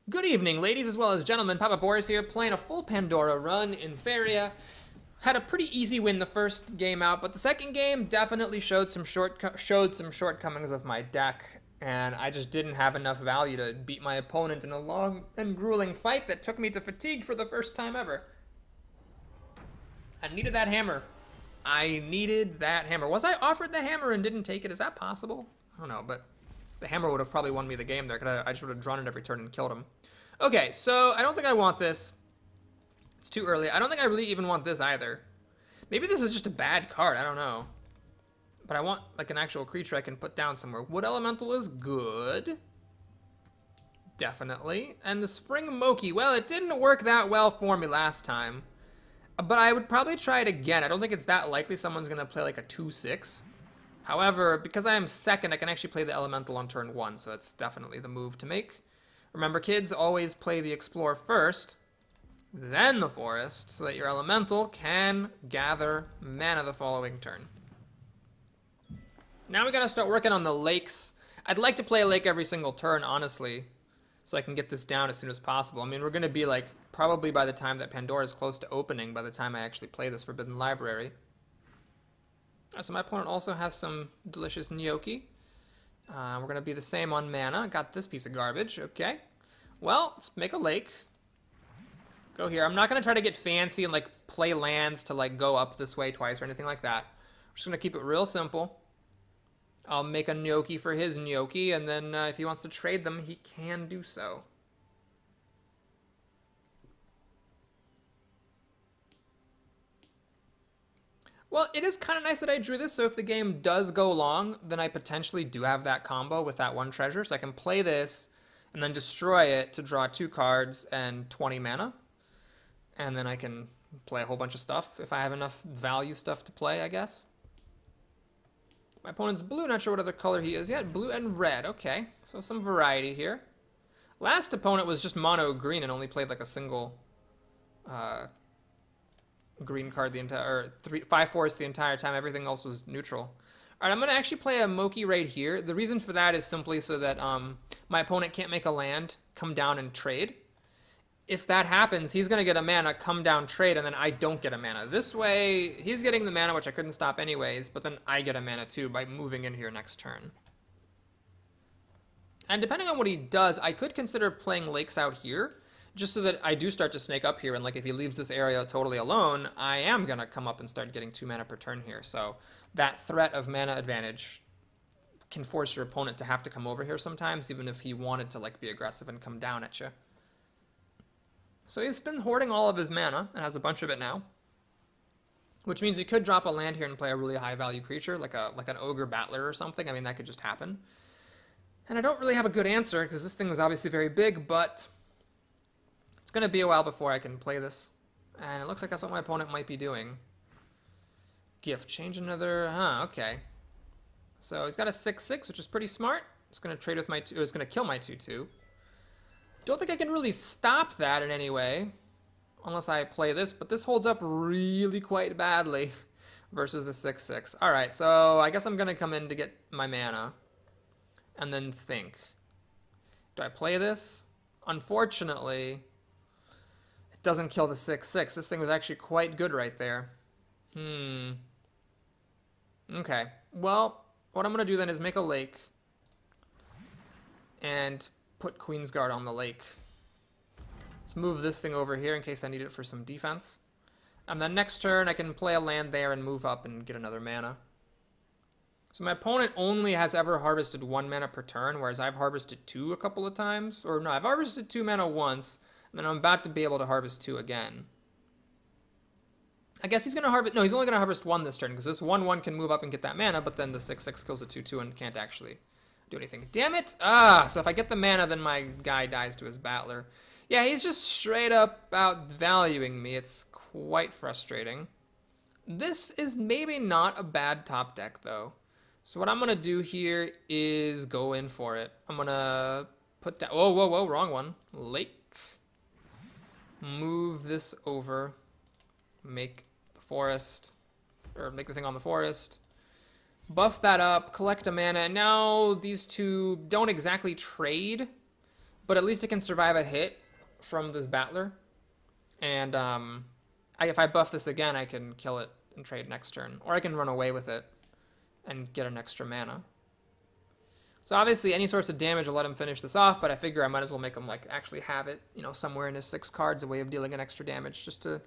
Good evening, ladies as well as gentlemen. Papa Boris here, playing a full Pandora run in Faeria. Had a pretty easy win the first game out, but the second game definitely showed some shortcomings of my deck, and I just didn't have enough value to beat my opponent in a long and grueling fight that took me to fatigue for the first time ever. I needed that hammer. I needed that hammer. Was I offered the hammer and didn't take it? Is that possible? I don't know, but the hammer would have probably won me the game there, because I just would have drawn it every turn and killed him. Okay, so I don't think I want this. It's too early. I don't think I really even want this either. Maybe this is just a bad card. I don't know. But I want like an actual creature I can put down somewhere. Wood Elemental is good. Definitely. And the Spring Moki. Well, it didn't work that well for me last time. But I would probably try it again. I don't think it's that likely someone's going to play like a 2/6. However, because I am second, I can actually play the Elemental on turn 1. So it's definitely the move to make. Remember, kids, always play the Explore first, then the Forest, so that your Elemental can gather mana the following turn. Now we gotta start working on the lakes. I'd like to play a lake every single turn, honestly, so I can get this down as soon as possible. I mean, we're gonna be like, probably by the time that Pandora is close to opening, by the time I actually play this Forbidden Library. So my opponent also has some delicious gnocchi. We're going to be the same on mana. Got this piece of garbage. Okay. Well, let's make a lake. Go here. I'm not going to try to get fancy and like play lands to like go up this way twice or anything like that. We're just going to keep it real simple. I'll make a gnocchi for his gnocchi, and then if he wants to trade them, he can do so. Well, it is kind of nice that I drew this, so if the game does go long, then I potentially do have that combo with that one treasure, so I can play this and then destroy it to draw 2 cards and 20 mana. And then I can play a whole bunch of stuff if I have enough value stuff to play, I guess. My opponent's blue, not sure what other color he is yet. Blue and red, okay. So some variety here. Last opponent was just mono green and only played like a single green card the entire, or 5 forests the entire time. Everything else was neutral. All right, I'm going to actually play a Moki right here. The reason for that is simply so that my opponent can't make a land, come down and trade. If that happens, he's going to get a mana, come down, trade, and then I don't get a mana. This way, he's getting the mana, which I couldn't stop anyways, but then I get a mana too by moving in here next turn. And depending on what he does, I could consider playing lakes out here, just so that I do start to snake up here, and like if he leaves this area totally alone, I am gonna come up and start getting 2 mana per turn here. So that threat of mana advantage can force your opponent to have to come over here sometimes, even if he wanted to like be aggressive and come down at you. So he's been hoarding all of his mana and has a bunch of it now, which means he could drop a land here and play a really high value creature, like an Ogre Battler or something. I mean, that could just happen. And I don't really have a good answer because this thing is obviously very big, but it's going to be a while before I can play this. And it looks like that's what my opponent might be doing. Gift. Change another... okay. So he's got a 6/6, which is pretty smart. It's going to trade with my 2... It's going to kill my 2/2. Don't think I can really stop that in any way. Unless I play this. But this holds up really quite badly versus the 6/6. Alright, so I guess I'm going to come in to get my mana. And then think. Do I play this? Unfortunately, it doesn't kill the 6/6. This thing was actually quite good right there. Okay. Well, what I'm going to do then is make a lake. And put Queensguard on the lake. Let's move this thing over here in case I need it for some defense. And then next turn, I can play a land there and move up and get another mana. So my opponent only has ever harvested 1 mana per turn, whereas I've harvested 2 a couple of times. Or no, I've harvested 2 mana once, and then I'm about to be able to harvest 2 again. I guess he's going to harvest... No, he's only going to harvest 1 this turn, because this 1/1 can move up and get that mana, but then the 6/6 kills the 2/2 and can't actually do anything. Damn it! So if I get the mana, then my guy dies to his Battler. Yeah, he's just straight up outvaluing me. It's quite frustrating. This is maybe not a bad top deck, though. So what I'm going to do here is go in for it. I'm going to put down... Whoa, whoa, whoa, wrong one. Lake. Move this over. Make the forest. Or make the thing on the forest. Buff that up. Collect a mana. And now these two don't exactly trade. but at least it can survive a hit from this battler. And if I buff this again, I can kill it and trade next turn. Or I can run away with it and get an extra mana. So obviously any source of damage will let him finish this off, but I figure I might as well make him like actually have it, you know, somewhere in his 6 cards, a way of dealing an extra damage, just to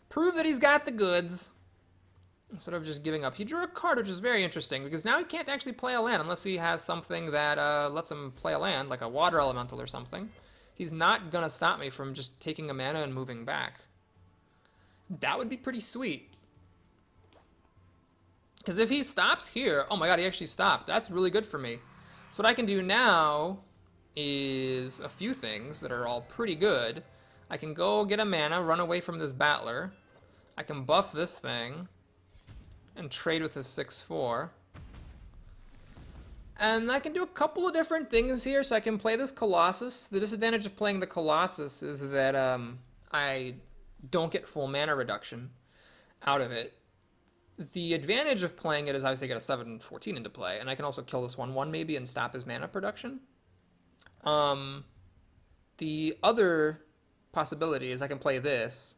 prove that he's got the goods. Instead of just giving up. He drew a card, which is very interesting, because now he can't actually play a land unless he has something that lets him play a land, like a water elemental or something. He's not going to stop me from just taking a mana and moving back. That would be pretty sweet. Because if he stops here, oh my god, he actually stopped. That's really good for me. So what I can do now is a few things that are all pretty good. I can go get a mana, run away from this battler. I can buff this thing and trade with his 6/4. And I can do a couple of different things here. So I can play this Colossus. The disadvantage of playing the Colossus is that I don't get full mana reduction out of it. The advantage of playing it is obviously I get a 7/14 into play, and I can also kill this 1/1 maybe and stop his mana production. The other possibility is I can play this,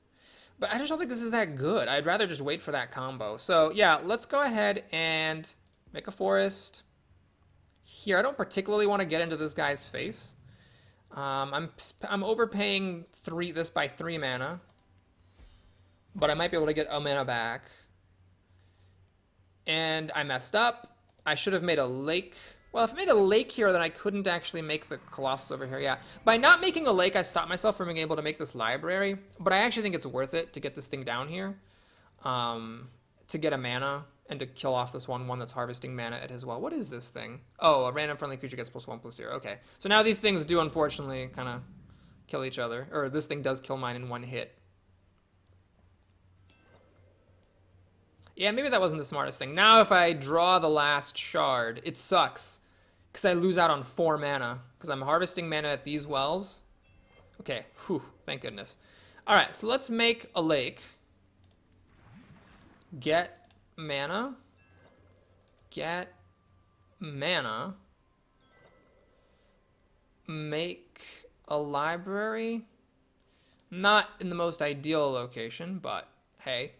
but I just don't think this is that good. I'd rather just wait for that combo. So yeah, let's go ahead and make a forest. Here, I don't particularly want to get into this guy's face. I'm overpaying this by 3 mana, but I might be able to get a mana back. And I messed up. I should have made a lake. Well, if I made a lake here, then I couldn't actually make the Colossus over here. Yeah, by not making a lake, I stopped myself from being able to make this library. But I actually think it's worth it to get this thing down here, to get a mana and to kill off this 1/1 that's harvesting mana at as well. What is this thing? Oh, a random friendly creature gets +1/+0. Okay, so now these things do unfortunately kind of kill each other, or this thing does kill mine in 1 hit. Yeah, maybe that wasn't the smartest thing. Now if I draw the last shard, it sucks, because I lose out on 4 mana, because I'm harvesting mana at these wells. Okay, whew, thank goodness. All right, so let's make a lake. Get mana. Get mana. Make a library. Not in the most ideal location, but hey.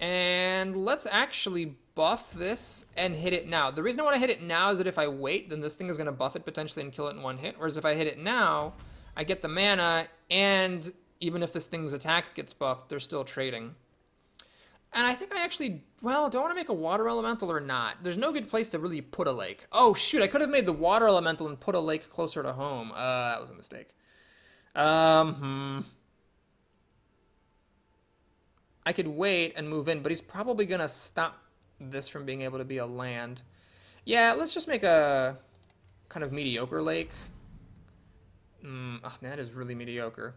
And let's actually buff this and hit it now. The reason I want to hit it now is that if I wait, then this thing is going to buff it potentially and kill it in 1 hit. Whereas if I hit it now, I get the mana, and even if this thing's attack gets buffed, they're still trading. And I think I actually, well, do I want to make a water elemental or not? There's no good place to really put a lake. Oh, shoot, I could have made the water elemental and put a lake closer to home. That was a mistake. I could wait and move in, but he's probably going to stop this from being able to be a land. Yeah, let's just make a kind of mediocre lake. Oh, man, that is really mediocre.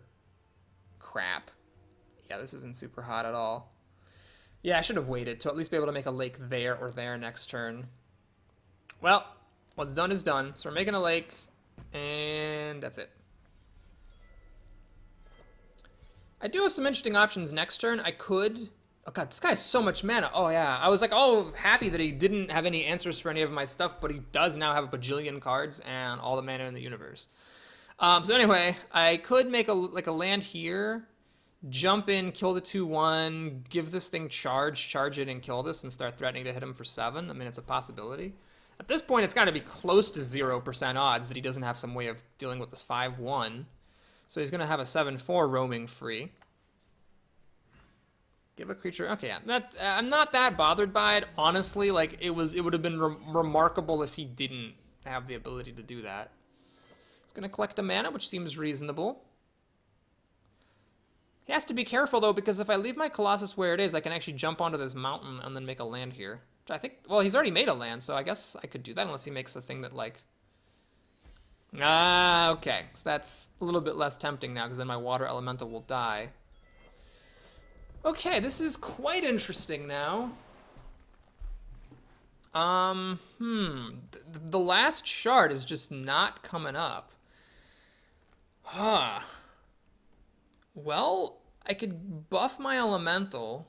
Crap. Yeah, this isn't super hot at all. Yeah, I should have waited to at least be able to make a lake there or there next turn. Well, what's done is done. So we're making a lake, and that's it. I do have some interesting options next turn. I could... Oh god, this guy has so much mana. Oh yeah, I was like, oh, happy that he didn't have any answers for any of my stuff, but he does now have a bajillion cards and all the mana in the universe. So anyway, I could make a land here, jump in, kill the 2/1, give this thing charge it and kill this and start threatening to hit him for 7. I mean, it's a possibility. At this point, it's got to be close to 0% odds that he doesn't have some way of dealing with this 5/1. So he's going to have a 7/4 roaming free. Give a creature... Okay, yeah. I'm not that bothered by it, honestly. Like, it would have been remarkable if he didn't have the ability to do that. He's going to collect a mana, which seems reasonable. He has to be careful, though, because if I leave my Colossus where it is, I can actually jump onto this mountain and then make a land here. Which I think... Well, he's already made a land, so I guess I could do that unless he makes a thing that, like... okay. So that's a little bit less tempting now, because then my water elemental will die. Okay, this is quite interesting now. The last shard is just not coming up. Huh. Well, I could buff my elemental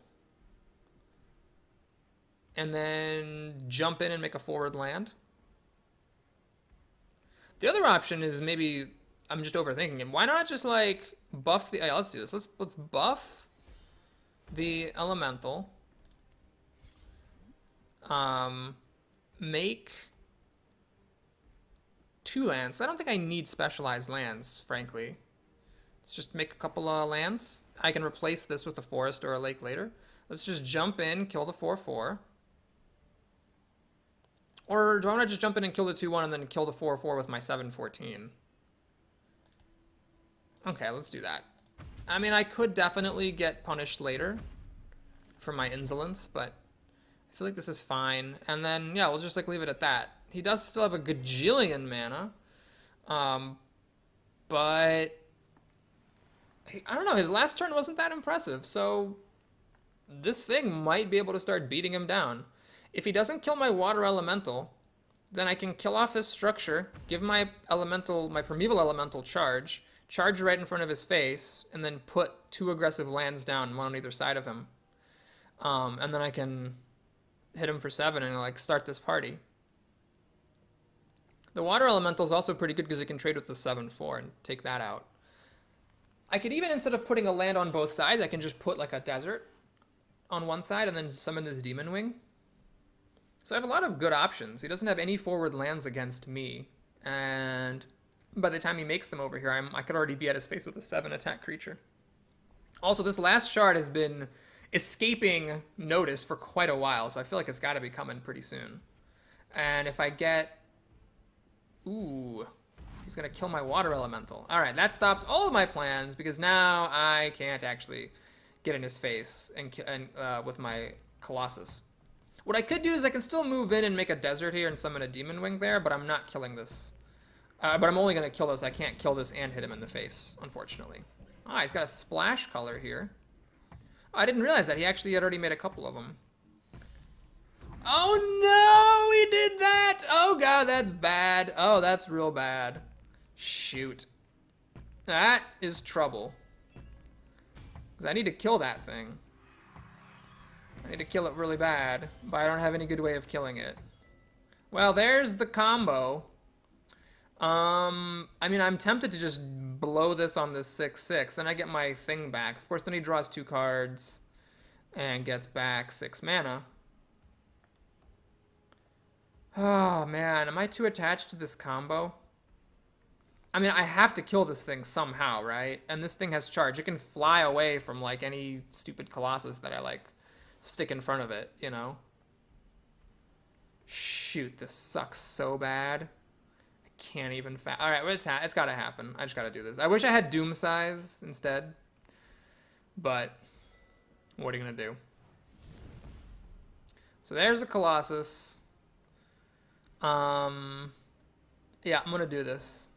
and then jump in and make a forward land. The other option is maybe I'm just overthinking it. Why not just like buff the? Yeah, let's do this. Let's buff the elemental. Make 2 lands. I don't think I need specialized lands, frankly. Let's just make a couple of lands. I can replace this with a forest or a lake later. Let's just jump in, kill the 4/4. Or do I want to just jump in and kill the 2/1 and then kill the 4/4 with my 7/14? Okay, let's do that. I mean, I could definitely get punished later for my insolence, but I feel like this is fine. And then, yeah, we'll just like leave it at that. He does still have a gajillion mana. But I don't know, his last turn wasn't that impressive, so this thing might be able to start beating him down. If he doesn't kill my water elemental, then I can kill off this structure, give my primeval elemental charge right in front of his face, and then put 2 aggressive lands down, one on either side of him. And then I can hit him for 7 and like start this party. The water elemental is also pretty good because it can trade with the 7/4 and take that out. I could even, instead of putting a land on both sides, I can just put like a desert on one side and then summon this Demon Wing. So I have a lot of good options. He doesn't have any forward lands against me. And by the time he makes them over here, I could already be at his face with a 7 attack creature. Also, this last shard has been escaping notice for quite a while, so I feel like it's got to be coming pretty soon. And if I get... Ooh, he's going to kill my water elemental. All right, that stops all of my plans because now I can't actually get in his face and with my Colossus. What I could do is I can still move in and make a desert here and summon a Demon Wing there, but I'm not killing this. But I'm only going to kill this. I can't kill this and hit him in the face, unfortunately. Ah, he's got a splash color here. Oh, I didn't realize that. He actually had already made a couple of them. Oh no, he did that! Oh god, that's bad. Oh, that's real bad. Shoot. That is trouble. Because I need to kill that thing. I need to kill it really bad, but I don't have any good way of killing it. Well, there's the combo. I mean, I'm tempted to just blow this on this 6/6, then I get my thing back. Of course, then he draws 2 cards and gets back 6 mana. Oh, man, am I too attached to this combo? I mean, I have to kill this thing somehow, right? And this thing has charge. It can fly away from, like, any stupid Colossus that I, like, stick in front of it, you know? Shoot, this sucks so bad. I can't even... Alright, well, it's gotta happen. I just gotta do this. I wish I had Doom Scythe instead. But, what are you gonna do? So there's a Colossus. Yeah, I'm gonna do this.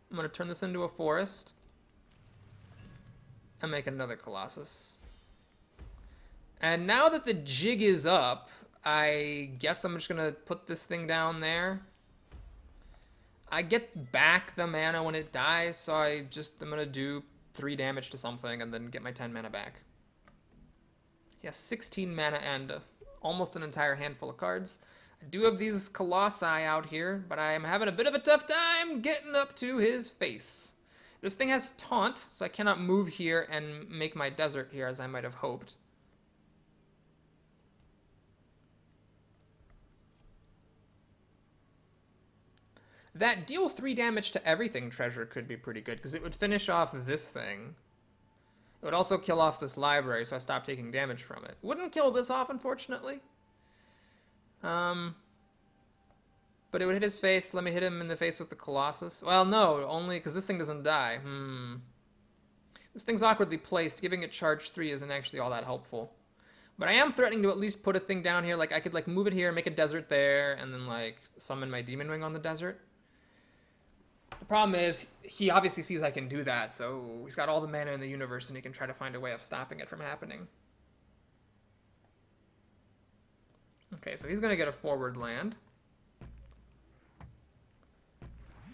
I'm gonna turn this into a forest. And make another Colossus. And now that the jig is up, I guess I'm just gonna put this thing down there. I get back the mana when it dies, so I'm gonna do 3 damage to something and then get my 10 mana back. He has 16 mana and almost an entire handful of cards. I do have these Colossi out here, but I'm having a bit of a tough time getting up to his face. This thing has taunt, so I cannot move here and make my desert here as I might have hoped. That deal 3 damage to everything treasure could be pretty good, because it would finish off this thing. It would also kill off this library, so I stop taking damage from it. Wouldn't kill this off, unfortunately. But it would hit his face. Let me hit him in the face with the Colossus. Well, no, only because this thing doesn't die. This thing's awkwardly placed. Giving it charge 3 isn't actually all that helpful. But I am threatening to at least put a thing down here. Like, I could, like, move it here, make a desert there, and then, like, summon my Demon Wing on the desert. The problem is, he obviously sees I can do that, so he's got all the mana in the universe, and he can try to find a way of stopping it from happening. Okay, so he's going to get a forward land.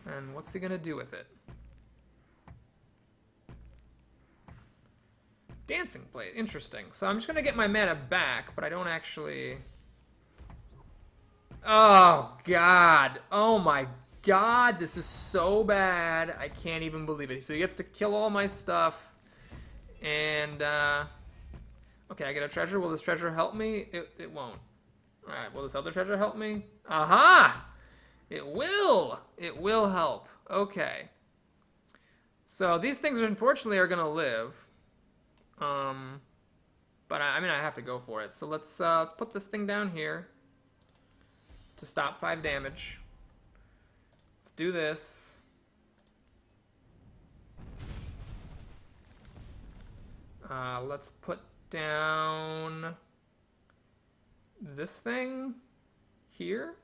And what's he going to do with it? Dancing Blade, interesting. So I'm just going to get my mana back, but I don't actually... Oh, God. Oh, my god, this is so bad. I can't even believe it. So he gets to kill all my stuff. And, okay, I get a treasure. Will this treasure help me? It won't. Alright, will this other treasure help me? Aha! It will! It will help. Okay. So these things, unfortunately, are going to live. But I mean, I have to go for it. So let's put this thing down here to stop 5 damage. Let's do this. Let's put down this thing here.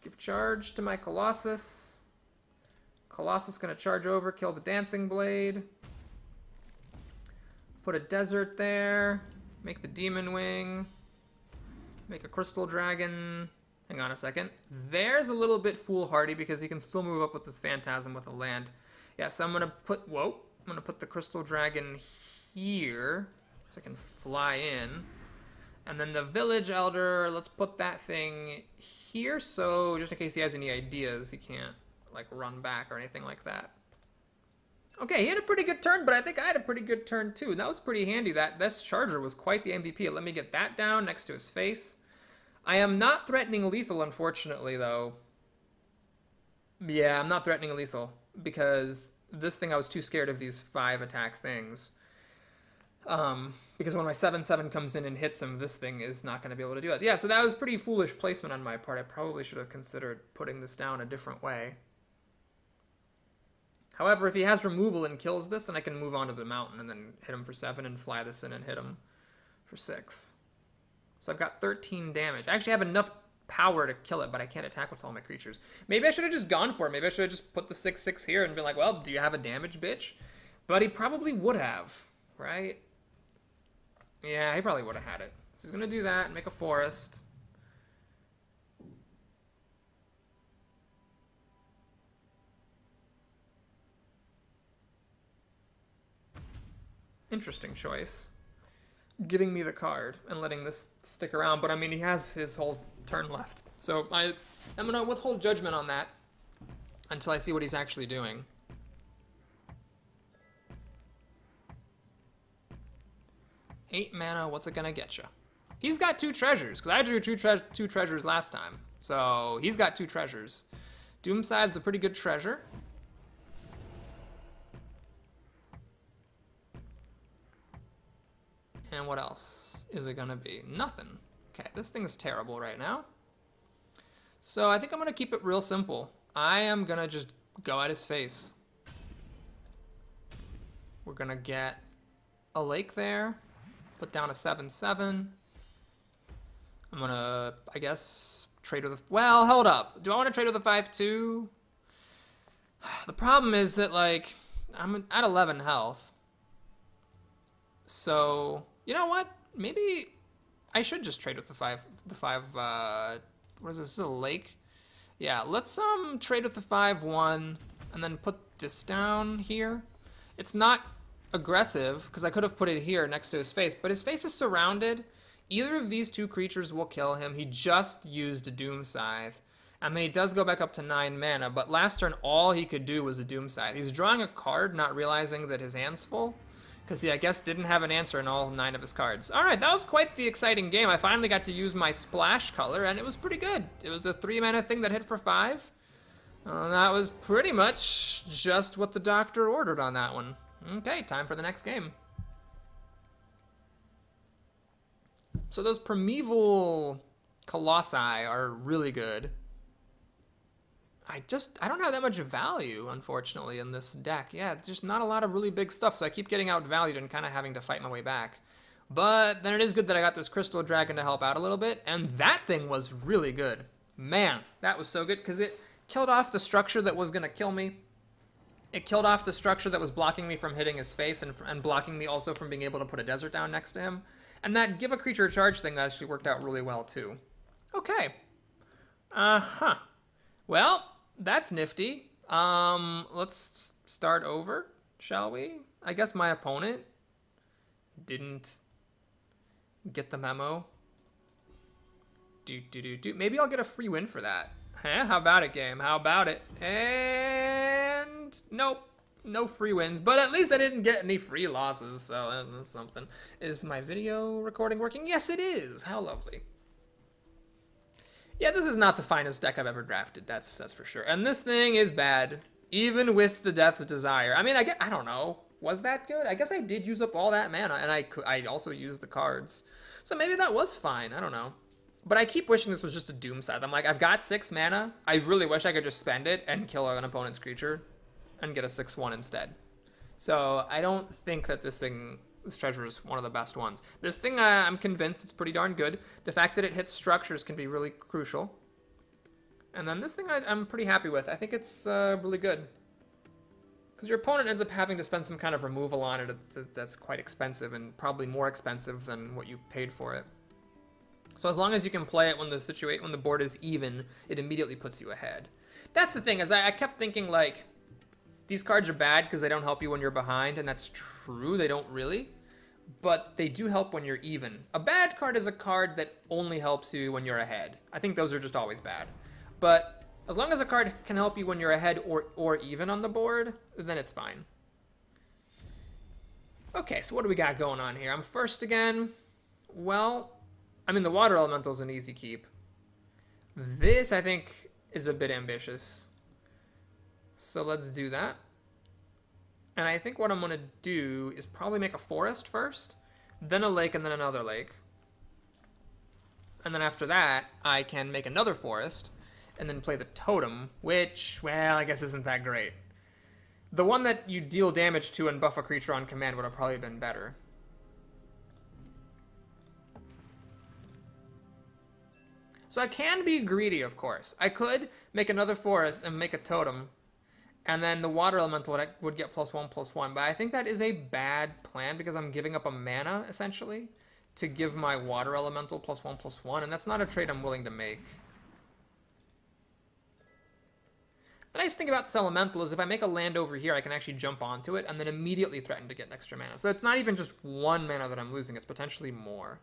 Give charge to my Colossus. Colossus gonna charge over, kill the Dancing Blade. Put a desert there. Make the Demon Wing. Make a Crystal Dragon. Hang on a second. There's a little bit foolhardy because he can still move up with this Phantasm with a land. Yeah, so I'm gonna put, whoa. I'm gonna put the Crystal Dragon here so I can fly in. And then the Village Elder, let's put that thing here so just in case he has any ideas, he can't like run back or anything like that. Okay, he had a pretty good turn, but I think I had a pretty good turn too. And that was pretty handy. This charger was quite the MVP. Let me get that down next to his face. I am not threatening lethal, unfortunately, though. Yeah, I'm not threatening lethal because this thing, I was too scared of these 5 attack things. Because when my 7/7 comes in and hits him, this thing is not going to be able to do it. Yeah, so that was pretty foolish placement on my part. I probably should have considered putting this down a different way. However, if he has removal and kills this, then I can move on to the mountain and then hit him for 7 and fly this in and hit him for 6. So I've got 13 damage. I actually have enough power to kill it, but I can't attack with all my creatures. Maybe I should have just gone for it. Maybe I should have just put the 6/6 here and been like, well, do you have a damage, bitch? But he probably would have, right? Yeah, he probably would have had it. So he's going to do that and make a forest. Interesting choice. Giving me the card and letting this stick around, but I mean, he has his whole turn left. So I'm going to withhold judgment on that until I see what he's actually doing. Eight mana, what's it going to get you? He's got 2 treasures, because I drew two treasures last time. So he's got 2 treasures. Doomside's a pretty good treasure. And what else is it going to be? Nothing. Okay, this thing is terrible right now. So I think I'm going to keep it real simple. I am going to just go at his face. We're going to get a lake there. Put down a 7/7. I'm going to, I guess, trade with a... Well, hold up. Do I want to trade with a 5/2? The problem is that, like, I'm at 11 health. So... You know what? Maybe I should just trade with the five, what is this, is it a lake? Yeah, let's trade with the 5/1 and then put this down here. It's not aggressive because I could have put it here next to his face, but his face is surrounded. Either of these 2 creatures will kill him. He just used a Doom Scythe. I mean, he does go back up to 9 mana, but last turn all he could do was a Doom Scythe. He's drawing a card, not realizing that his hand's full. Because he, I guess, didn't have an answer in all 9 of his cards. Alright, that was quite the exciting game. I finally got to use my splash color, and it was pretty good. It was a 3-mana thing that hit for 5. That was pretty much just what the doctor ordered on that one. Okay, time for the next game. So those primeval colossi are really good. I don't have that much value, unfortunately, in this deck. Yeah, just not a lot of really big stuff, so I keep getting outvalued and kind of having to fight my way back. But then it is good that I got this Crystal Dragon to help out a little bit, and that thing was really good. Man, that was so good, because it killed off the structure that was going to kill me. It killed off the structure that was blocking me from hitting his face, and blocking me also from being able to put a desert down next to him. And that give a creature a charge thing actually worked out really well, too. Okay. Uh-huh. Well... That's nifty. Let's start over, shall we? I guess my opponent didn't get the memo. Maybe I'll get a free win for that. How about it, game? How about it? And nope. No free wins, but at least I didn't get any free losses, so that's something. Is my video recording working? Yes, it is. How lovely. Yeah, this is not the finest deck I've ever drafted, that's for sure. And this thing is bad, even with the Death's Desire. I mean, I don't know. Was that good? I guess I did use up all that mana, and I also used the cards. So maybe that was fine. I don't know. But I keep wishing this was just a Doom Scythe. I'm like, I've got 6 mana. I really wish I could just spend it and kill an opponent's creature and get a 6/1 instead. So I don't think that this treasure is one of the best ones. This thing, I'm convinced it's pretty darn good. The fact that it hits structures can be really crucial. And then this thing I'm pretty happy with. I think it's really good. Because your opponent ends up having to spend some kind of removal on it that's quite expensive, and probably more expensive than what you paid for it. So as long as you can play it when the board is even, it immediately puts you ahead. That's the thing, is I kept thinking, like, these cards are bad because they don't help you when you're behind, and that's true, they don't really. But they do help when you're even. A bad card is a card that only helps you when you're ahead. I think those are just always bad. But as long as a card can help you when you're ahead or even on the board, then it's fine. Okay, so what do we got going on here? I'm first again. Well, I mean, the Water Elemental is an easy keep. This, I think, is a bit ambitious. So let's do that. And I think what I'm going to do is probably make a forest first, then a lake, and then another lake. And then after that, I can make another forest, and then play the totem, which, well, I guess isn't that great. The one that you deal damage to and buff a creature on command would have probably been better. So I can be greedy, of course. I could make another forest and make a totem, and then the Water Elemental would get +1/+1. But I think that is a bad plan because I'm giving up a mana, essentially, to give my Water Elemental +1/+1, and that's not a trade I'm willing to make. The nice thing about this Elemental is if I make a land over here, I can actually jump onto it and then immediately threaten to get extra mana. So it's not even just 1 mana that I'm losing, it's potentially more.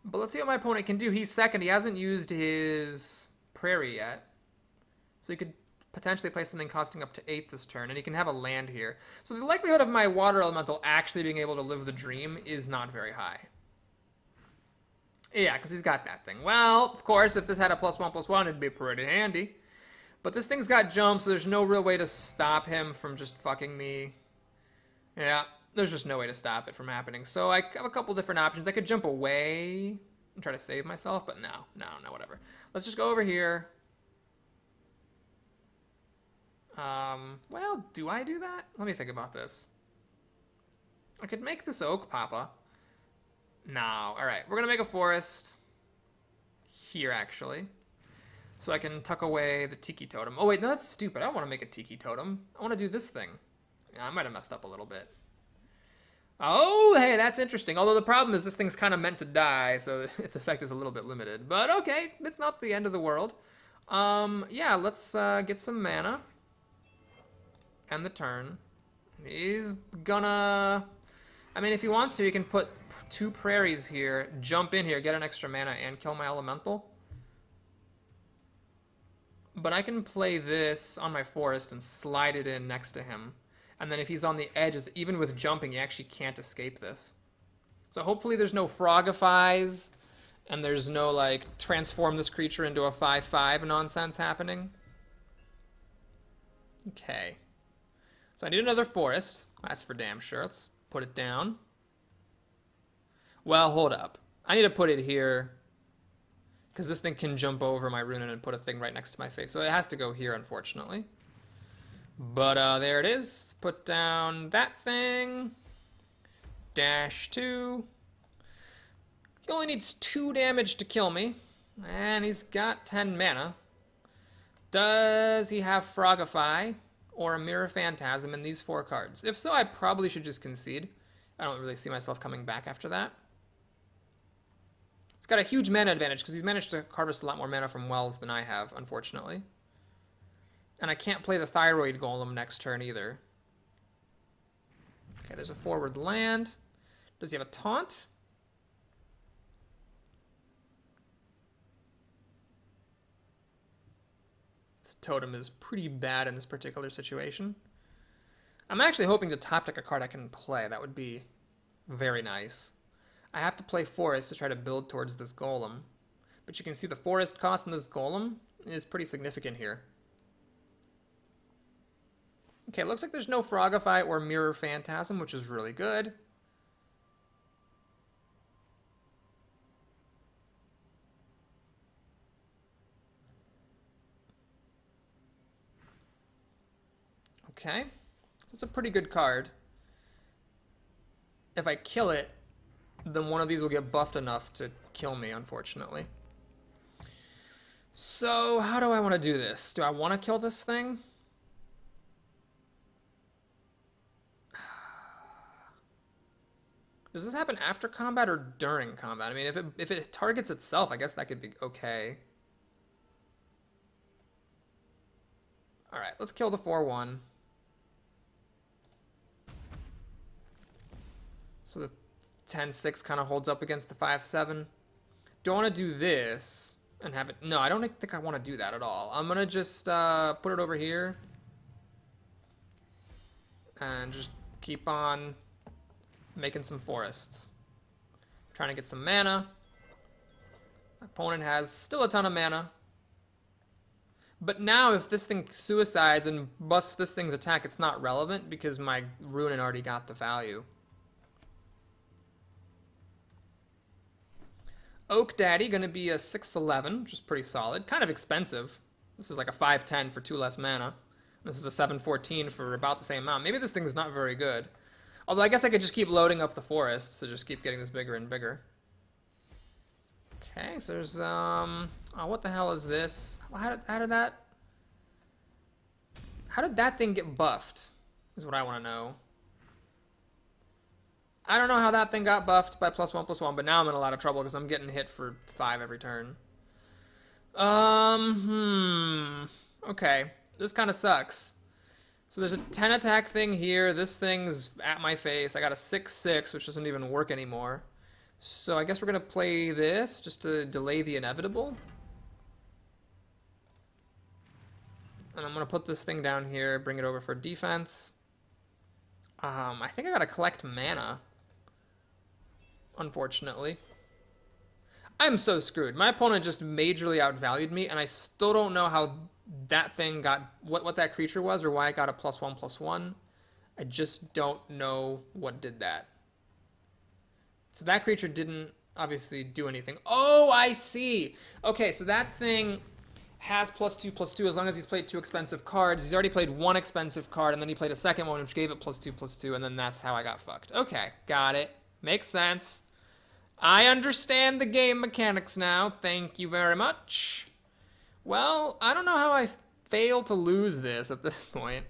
But let's see what my opponent can do. He's second. He hasn't used his Prairie yet. So he could potentially play something costing up to 8 this turn, and he can have a land here. So the likelihood of my Water Elemental actually being able to live the dream is not very high. Yeah, because he's got that thing. Well, of course, if this had a +1/+1, it'd be pretty handy. But this thing's got jump, so there's no real way to stop him from just fucking me. Yeah. There's just no way to stop it from happening. So I have a couple different options. I could jump away and try to save myself, but no, whatever. Let's just go over here. Well, do I do that? Let me think about this. I could make this oak papa. No, alright. We're going to make a forest here, actually. So I can tuck away the Tiki Totem. Oh, wait, no, that's stupid. I don't want to make a Tiki Totem. I want to do this thing. Yeah, I might have messed up a little bit. Oh, hey, that's interesting. Although the problem is this thing's kind of meant to die, so its effect is a little bit limited. But okay, it's not the end of the world. Yeah, let's get some mana. End the turn. He's gonna... I mean, if he wants to, he can put 2 prairies here, jump in here, get an extra mana, and kill my elemental. But I can play this on my forest and slide it in next to him. And then if he's on the edges, even with jumping, he actually can't escape this. So hopefully there's no Frogifies, and there's no, like, transform this creature into a 5/5 nonsense happening. Okay. So I need another forest. That's for damn sure. Let's put it down. Well, hold up. I need to put it here, because this thing can jump over my Runin and put a thing right next to my face. So it has to go here, unfortunately. But there it is. Let's put down that thing. -2. He only needs 2 damage to kill me. And he's got 10 mana. Does he have Frogify or a Mirror Phantasm in these 4 cards? If so, I probably should just concede. I don't really see myself coming back after that. He's got a huge mana advantage because he's managed to harvest a lot more mana from wells than I have, unfortunately. And I can't play the Thyroid Golem next turn either. Okay, there's a forward land. Does he have a taunt? This totem is pretty bad in this particular situation. I'm actually hoping to top deck a card I can play. That would be very nice. I have to play Forest to try to build towards this Golem. But you can see the Forest cost in this Golem is pretty significant here. Okay, looks like there's no Frogify or Mirror Phantasm, which is really good. Okay, so it's a pretty good card. If I kill it, then one of these will get buffed enough to kill me, unfortunately. So, how do I want to do this? Do I want to kill this thing? Does this happen after combat or during combat? I mean, if it targets itself, I guess that could be okay. Alright, let's kill the 4-1. So the 10-6 kind of holds up against the 5-7. Do I want to do this and have it... No, I don't think I want to do that at all. I'm going to just put it over here. And just keep on making some forests. Trying to get some mana. My opponent has still a ton of mana. But now if this thing suicides and buffs this thing's attack, it's not relevant because my Runin already got the value. Oak Daddy going to be a 6-11, which is pretty solid. Kind of expensive. This is like a 5-10 for 2 less mana. This is a 7-14 for about the same amount. Maybe this thing's not very good. Although I guess I could just keep loading up the forests to just keep getting this bigger and bigger. Okay, so there's, oh, what the hell is this? How did that thing get buffed? Is what I want to know. I don't know how that thing got buffed by +1/+1, but now I'm in a lot of trouble because I'm getting hit for 5 every turn. Okay, this kind of sucks. So there's a 10 attack thing here. This thing's at my face. I got a 6-6, which doesn't even work anymore. So I guess we're going to play this just to delay the inevitable. And I'm going to put this thing down here, bring it over for defense. I think I got to collect mana. Unfortunately. I'm so screwed. My opponent just majorly outvalued me, and I still don't know how that thing got, what that creature was, or why it got a +1/+1. I just don't know what did that. So that creature didn't obviously do anything. Oh, I see. Okay, so that thing has +2/+2 as long as he's played 2 expensive cards. He's already played 1 expensive card, and then he played a second one, which gave it +2/+2, and then that's how I got fucked. Okay, got it. Makes sense. I understand the game mechanics now. Thank you very much. Well, I don't know how I failed to lose this at this point.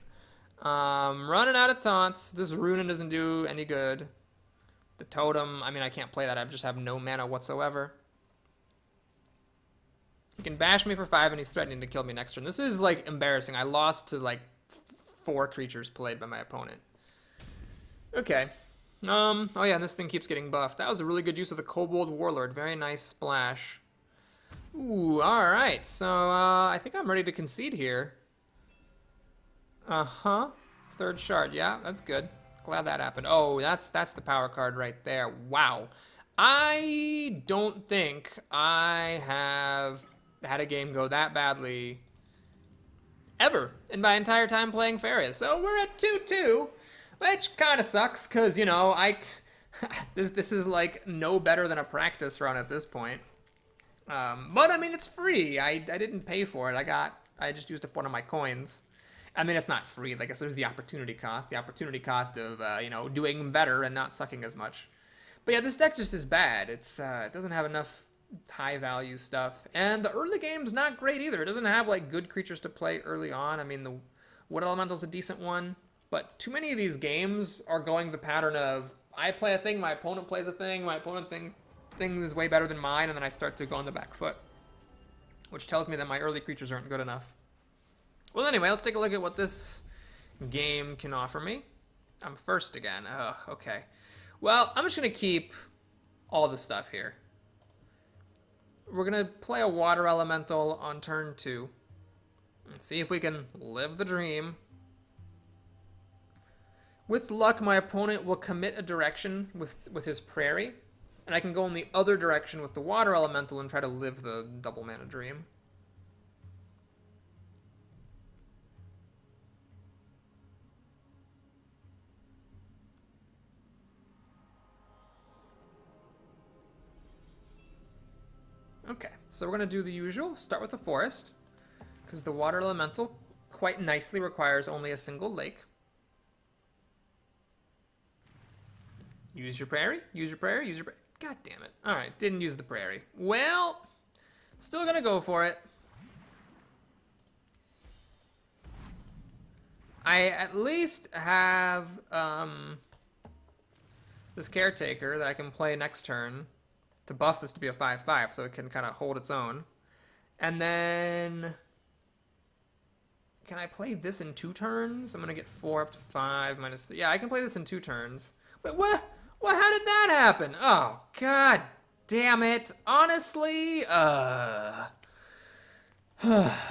Running out of taunts. This Runin doesn't do any good. The totem, I mean, I can't play that. I just have no mana whatsoever. He can bash me for 5, and he's threatening to kill me next turn. This is, like, embarrassing. I lost to, like, 4 creatures played by my opponent. Okay. Oh yeah, and this thing keeps getting buffed. That was a really good use of the Kobold Warlord. Very nice splash. Ooh, alright. So, I think I'm ready to concede here. Uh-huh. 3rd shard. Yeah, that's good. Glad that happened. Oh, that's the power card right there. Wow. I don't think I have had a game go that badly ever in my entire time playing Faeria. So we're at 2-2. Which kind of sucks, because, you know, this is, like, no better than a practice run at this point. But, I mean, it's free. I didn't pay for it. I just used up one of my coins. I mean, it's not free. I guess there's the opportunity cost. The opportunity cost of, you know, doing better and not sucking as much. But, yeah, this deck just is bad. It doesn't have enough high-value stuff. And the early game's not great either. It doesn't have, like, good creatures to play early on. I mean, the Wood Elemental's a decent one. But too many of these games are going the pattern of, I play a thing, my opponent plays a thing, my opponent thinks is way better than mine, and then I start to go on the back foot. Which tells me that my early creatures aren't good enough. Well, anyway, let's take a look at what this game can offer me. I'm first again. Ugh, okay. Well, I'm just going to keep all the stuff here. We're going to play a Water Elemental on turn 2. Let's see if we can live the dream. With luck, my opponent will commit a direction with his prairie, and I can go in the other direction with the water elemental and try to live the double mana dream. Okay, so we're going to do the usual. Start with the forest, because the water elemental quite nicely requires only a single lake. Use your prairie, use your prairie, use your prairie. God damn it. Alright, didn't use the prairie. Well, still gonna go for it. I at least have this caretaker that I can play next turn to buff this to be a 5/5 so it can kind of hold its own. And then can I play this in 2 turns? I'm gonna get 4 up to 5 minus 3. Yeah, I can play this in 2 turns. But what? How did that happen? Oh, god damn it. Honestly,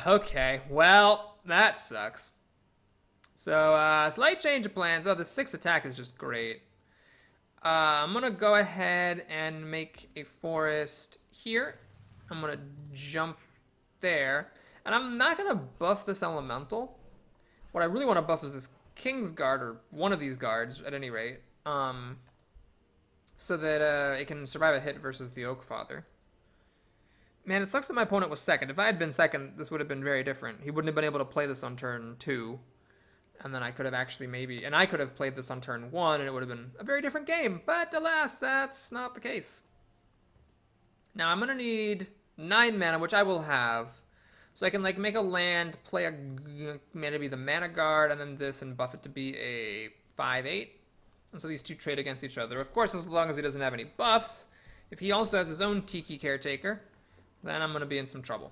okay, well, that sucks. So, slight change of plans. Oh, the 6 attack is just great. I'm gonna go ahead and make a forest here. I'm gonna jump there. And I'm not gonna buff this elemental. What I really want to buff is this King's Guard, or one of these guards, at any rate. So that it can survive a hit versus the Oak Father. Man, it sucks that my opponent was second. If I had been second, this would have been very different. He wouldn't have been able to play this on turn 2. And then I could have actually maybe... And I could have played this on turn 1, and it would have been a very different game. But alas, that's not the case. Now, I'm going to need 9 mana, which I will have. So I can, like, make a land, play a mana to be the Mana Guard, and then this, and buff it to be a 5/8. And so these two trade against each other. Of course, as long as he doesn't have any buffs. If he also has his own Tiki Caretaker, then I'm going to be in some trouble.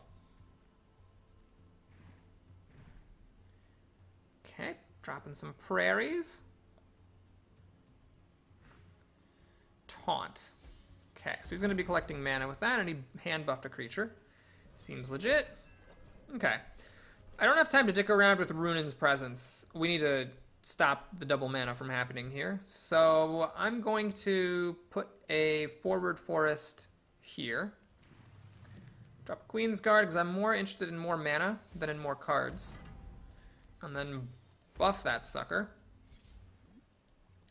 Okay, dropping some prairies. Taunt. Okay, so he's going to be collecting mana with that, and he hand buffed a creature. Seems legit. Okay. I don't have time to dick around with Runin's Presence. We need to stop the double mana from happening here. So I'm going to put a forward forest here. Drop Queen's Guard because I'm more interested in more mana than in more cards. And then buff that sucker.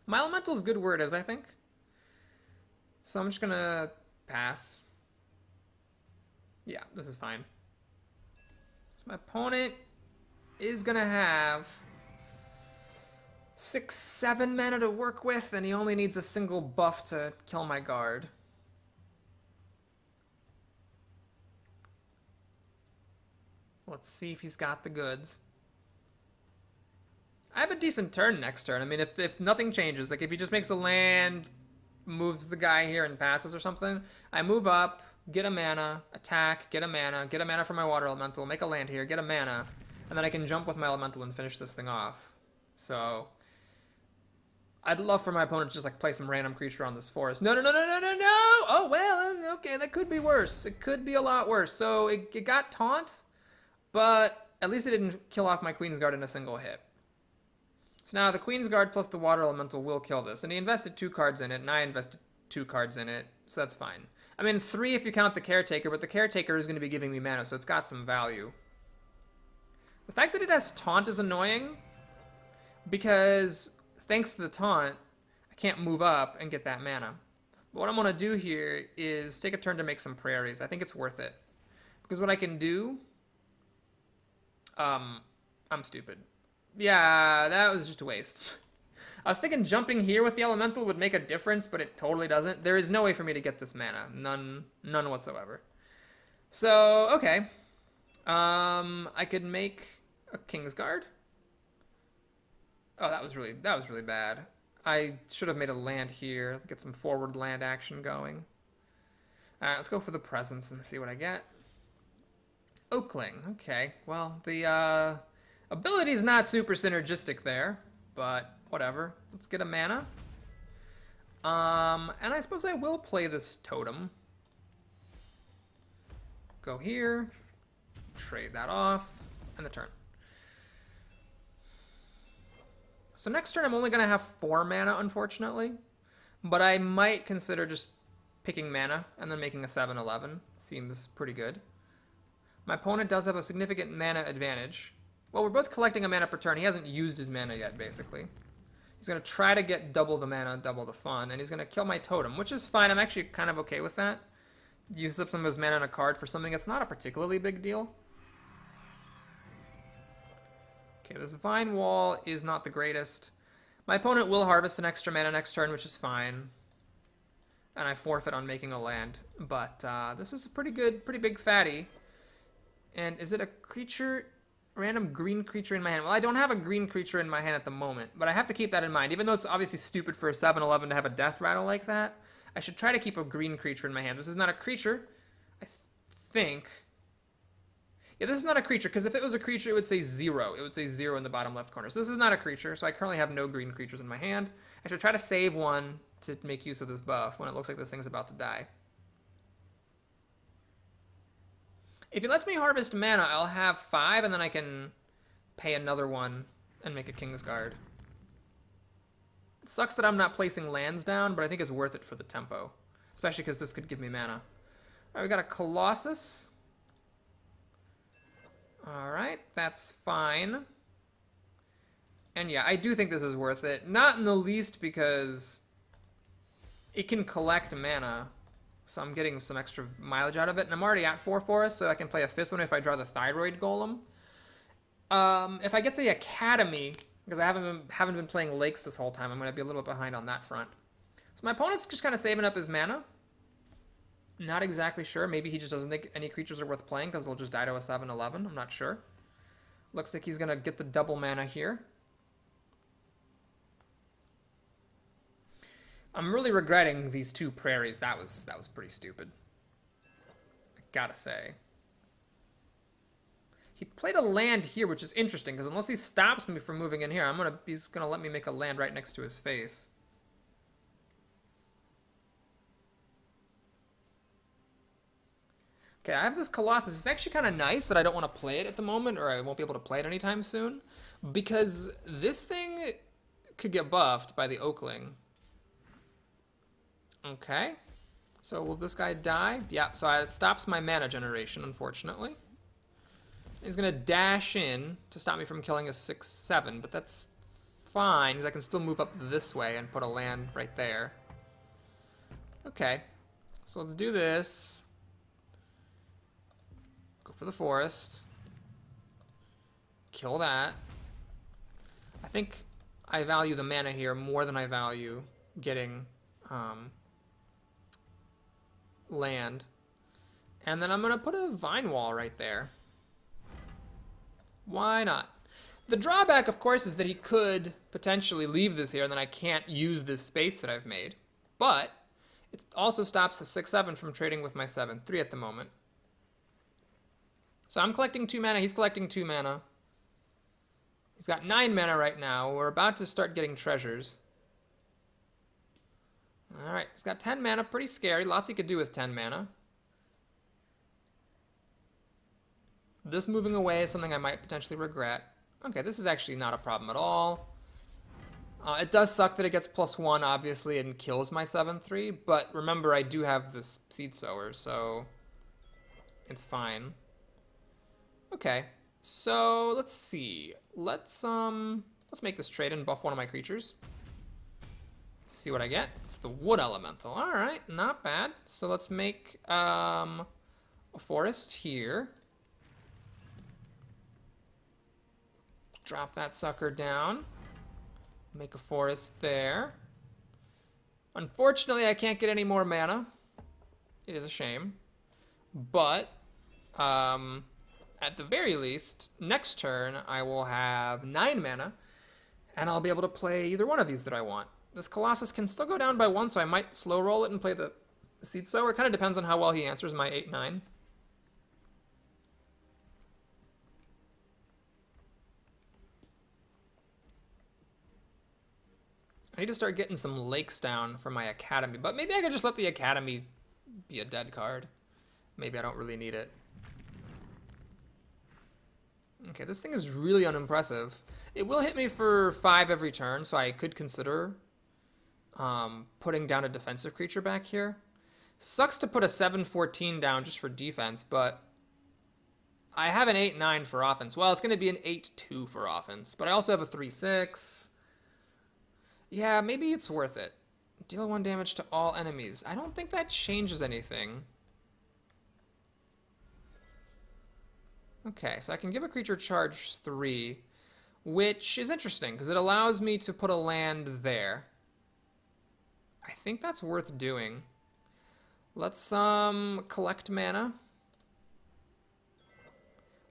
My elemental is good where it is, I think. So I'm just gonna pass. Yeah, this is fine. So my opponent is gonna have 6, 7 mana to work with, and he only needs a single buff to kill my guard. Let's see if he's got the goods. I have a decent turn next turn. I mean, if nothing changes, like if he just makes a land, moves the guy here and passes or something, I move up, get a mana, attack, get a mana for my water elemental, make a land here, get a mana, and then I can jump with my elemental and finish this thing off. So I'd love for my opponent to just like play some random creature on this forest. No! Oh, well, okay, that could be worse. It could be a lot worse. So it got taunt, but at least it didn't kill off my Queen's Guard in a single hit. So now the Queen's Guard plus the water elemental will kill this. And he invested 2 cards in it, and I invested 2 cards in it, so that's fine. I mean, 3 if you count the Caretaker, but the Caretaker is going to be giving me mana, so it's got some value. The fact that it has taunt is annoying, because thanks to the taunt, I can't move up and get that mana. But what I'm going to do here is take a turn to make some prairies. I think it's worth it. Because what I can do... I'm stupid. Yeah, that was just a waste. I was thinking jumping here with the elemental would make a difference, but it totally doesn't. There is no way for me to get this mana. None whatsoever. So, okay. I could make a King's Guard. Oh, that was really bad. I should have made a land here. Get some forward land action going. Alright, let's go for the presence and see what I get. Oakling. Okay, well, the ability's not super synergistic there, but whatever. Let's get a mana. And I suppose I will play this totem. Go here. Trade that off. end the turn. So next turn I'm only going to have 4 mana, unfortunately. But I might consider just picking mana and then making a 7/11. Seems pretty good. My opponent does have a significant mana advantage. Well, we're both collecting a mana per turn. He hasn't used his mana yet, basically. He's going to try to get double the mana, double the fun, and he's going to kill my totem, which is fine. I'm actually kind of okay with that. Use up some of his mana on a card for something that's not a particularly big deal. Okay, this Vine Wall is not the greatest. My opponent will harvest an extra mana next turn, which is fine. And I forfeit on making a land. But this is a pretty big fatty. And is it a creature, random green creature in my hand? Well, I don't have a green creature in my hand at the moment, but I have to keep that in mind. Even though it's obviously stupid for a 7/11 to have a death rattle like that, I should try to keep a green creature in my hand. This is not a creature, I think. Yeah, this is not a creature, because if it was a creature, it would say 0. It would say 0 in the bottom left corner. So this is not a creature, so I currently have no green creatures in my hand. I should try to save one to make use of this buff when it looks like this thing's about to die. If he lets me harvest mana, I'll have 5, and then I can pay another one and make a Kingsguard. It sucks that I'm not placing lands down, but I think it's worth it for the tempo. Especially because this could give me mana. Alright, we got a Colossus. Alright, that's fine. And yeah, I do think this is worth it. Not in the least because it can collect mana. So I'm getting some extra mileage out of it. And I'm already at 4 forests, so I can play a 5th one if I draw the Thyroid Golem. If I get the Academy, because I haven't been playing Lakes this whole time, I'm going to be a little bit behind on that front. So my opponent's just kind of saving up his mana. Not exactly sure. Maybe he just doesn't think any creatures are worth playing because they'll just die to a 7/11. I'm not sure. Looks like he's going to get the double mana here. I'm really regretting these 2 prairies. That was pretty stupid. I gotta say. He played a land here, which is interesting, because unless he stops me from moving in here, he's gonna let me make a land right next to his face. Okay, I have this Colossus. It's actually kind of nice that I don't want to play it at the moment, or I won't be able to play it anytime soon, because this thing could get buffed by the Oakling. Okay, so will this guy die? Yeah, so it stops my mana generation, unfortunately. He's going to dash in to stop me from killing a 6/7, but that's fine, because I can still move up this way and put a land right there. Okay, so let's do this. Go for the forest. Kill that. I think I value the mana here more than I value getting land. And then I'm going to put a Vine Wall right there. Why not? The drawback, of course, is that he could potentially leave this here, and then I can't use this space that I've made. But it also stops the 6/7 from trading with my 7/3 at the moment. So I'm collecting 2 mana, he's collecting 2 mana. He's got 9 mana right now. We're about to start getting treasures. Alright, he's got 10 mana, pretty scary. Lots he could do with 10 mana. This moving away is something I might potentially regret. Okay, this is actually not a problem at all. It does suck that it gets +1, obviously, and kills my 7/3, but remember, I do have this Seed Sower, so it's fine. Okay, so let's see. Let's make this trade and buff one of my creatures. See what I get. It's the Wood Elemental. All right, not bad. So let's make a forest here. Drop that sucker down. Make a forest there. Unfortunately, I can't get any more mana. It is a shame. But at the very least, next turn I will have 9 mana, and I'll be able to play either one of these that I want. This Colossus can still go down by 1, so I might slow roll it and play the Seed Sower. It kind of depends on how well he answers my 8/9. I need to start getting some lakes down for my Academy, but maybe I could just let the Academy be a dead card. Maybe I don't really need it. Okay, this thing is really unimpressive. It will hit me for 5 every turn, so I could consider putting down a defensive creature back here. Sucks to put a 7-14 down just for defense, but I have an 8-9 for offense. Well, it's going to be an 8-2 for offense, but I also have a 3-6. Yeah, maybe it's worth it. Deal 1 damage to all enemies. I don't think that changes anything. Okay, so I can give a creature charge 3, which is interesting because it allows me to put a land there. I think that's worth doing. Let's collect mana.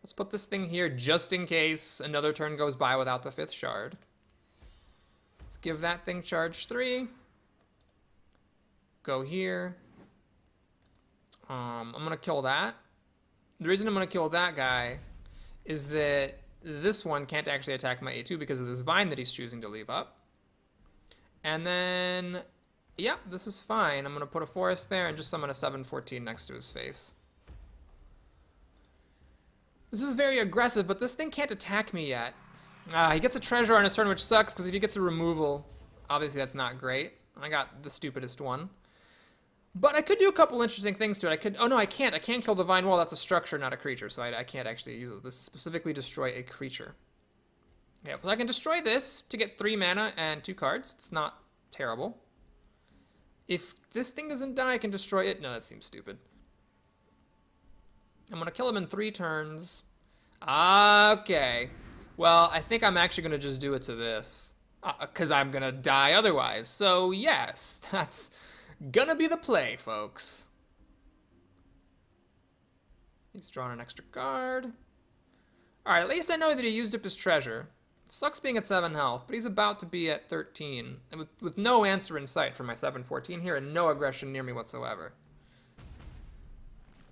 Let's put this thing here just in case another turn goes by without the 5th shard. Let's give that thing charge 3. Go here. I'm going to kill that. The reason I'm going to kill that guy is that this one can't actually attack my A2 because of this vine that he's choosing to leave up. And then, yep, this is fine. I'm going to put a forest there and just summon a 7-14 next to his face. This is very aggressive, but this thing can't attack me yet. He gets a treasure on his turn, which sucks because if he gets a removal, obviously that's not great. I got the stupidest one. But I could do a couple interesting things to it. I could, oh no, I can't. I can't kill the vine wall. That's a structure, not a creature, so I can't actually use this. This specifically destroy a creature. Yeah, well, I can destroy this to get 3 mana and 2 cards. It's not terrible. If this thing doesn't die, I can destroy it. No, that seems stupid. I'm going to kill him in 3 turns. Okay. Well, I think I'm actually going to just do it to this. Because I'm going to die otherwise. So, yes, that's gonna be the play, folks. He's drawn an extra card. Alright, at least I know that he used up his treasure. It sucks being at 7 health, but he's about to be at 13. And with no answer in sight for my 7-14 here and no aggression near me whatsoever.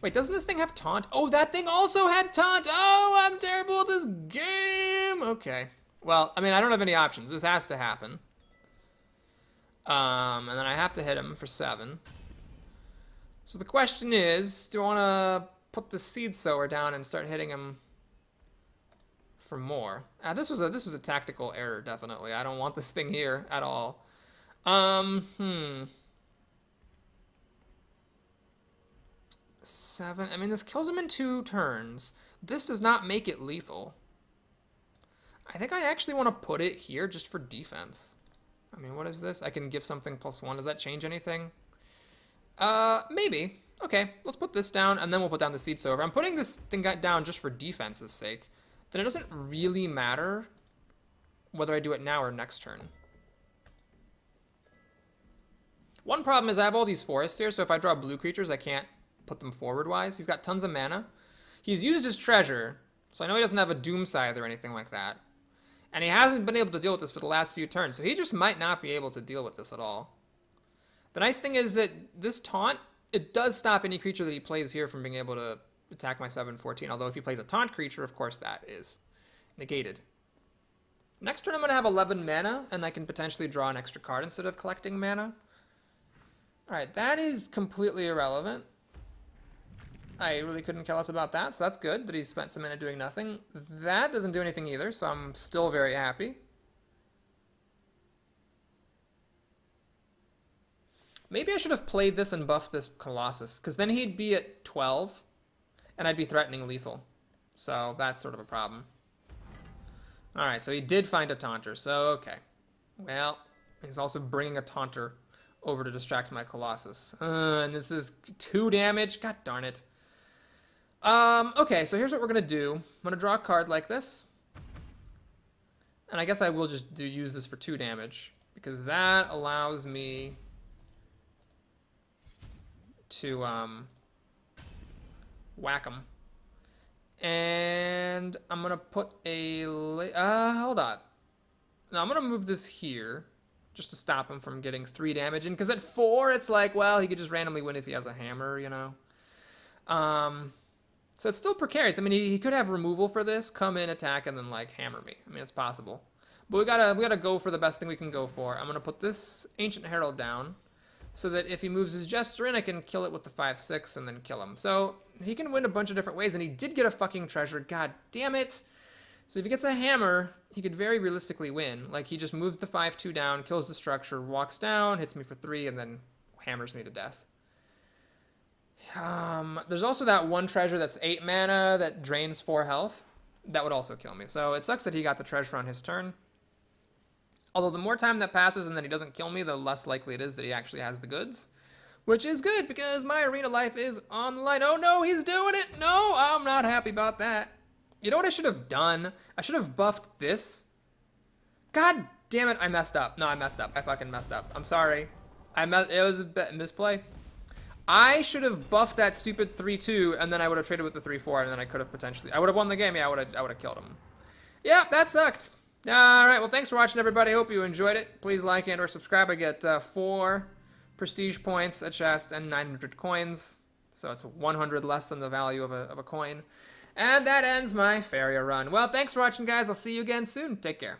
Wait, doesn't this thing have taunt? Oh, that thing also had taunt! Oh, I'm terrible at this game! Okay. Well, I mean, I don't have any options. This has to happen. And then I have to hit him for 7. So the question is, do I want to put the seed sower down and start hitting him for more? This was a tactical error, definitely. I don't want this thing here at all. 7. I mean, this kills him in 2 turns. This does not make it lethal. I think I actually want to put it here just for defense. I mean, what is this? I can give something +1. Does that change anything? Maybe. Okay, let's put this down, and then we'll put down the seed sower. I'm putting this thing down just for defense's sake. Then it doesn't really matter whether I do it now or next turn. One problem is I have all these forests here, so if I draw blue creatures, I can't put them forward-wise. He's got tons of mana. He's used his treasure, so I know he doesn't have a Doom Scythe or anything like that. And he hasn't been able to deal with this for the last few turns, so he just might not be able to deal with this at all. The nice thing is that this taunt, it does stop any creature that he plays here from being able to attack my 7-14, although if he plays a taunt creature, of course that is negated. Next turn I'm going to have 11 mana, and I can potentially draw an extra card instead of collecting mana. Alright, that is completely irrelevant. I really couldn't care less about that, so that's good that he spent some mana doing nothing. That doesn't do anything either, so I'm still very happy. Maybe I should have played this and buffed this Colossus, because then he'd be at 12, and I'd be threatening lethal. So that's sort of a problem. Alright, so he did find a Taunter, so okay. Well, he's also bringing a Taunter over to distract my Colossus. And this is 2 damage? God darn it. Okay, so here's what we're going to do. I'm going to draw a card like this. And I guess I will just use this for 2 damage, because that allows me to whack him. And I'm going to put a... hold on. Now I'm going to move this here just to stop him from getting 3 damage. And because at 4, it's like, well, he could just randomly win if he has a hammer, you know. So it's still precarious. I mean, he could have removal for this, come in, attack, and then, like, hammer me. I mean, it's possible. But we gotta go for the best thing we can go for. I'm gonna put this Ancient Herald down so that if he moves his Jester in, I can kill it with the 5/6 and then kill him. So he can win a bunch of different ways, and he did get a fucking treasure. God damn it. So if he gets a hammer, he could very realistically win. Like, he just moves the 5-2 down, kills the structure, walks down, hits me for 3, and then hammers me to death. There's also that one treasure that's 8 mana that drains 4 health. That would also kill me. So it sucks that he got the treasure on his turn. Although the more time that passes and that he doesn't kill me, the less likely it is that he actually has the goods. Which is good, because my arena life is on the line. Oh no, he's doing it! No, I'm not happy about that. You know what I should have done? I should have buffed this. God damn it, I messed up. No, I messed up. I fucking messed up. I'm sorry. It was a misplay. I should have buffed that stupid 3-2, and then I would have traded with the 3-4, and then I could have potentially... I would have won the game. Yeah, I would have killed him. Yeah, that sucked. Alright, well, thanks for watching, everybody. Hope you enjoyed it. Please like and or subscribe. I get 4 prestige points, a chest, and 900 coins. So it's 100 less than the value of a coin. And that ends my Faeria run. Well, thanks for watching, guys. I'll see you again soon. Take care.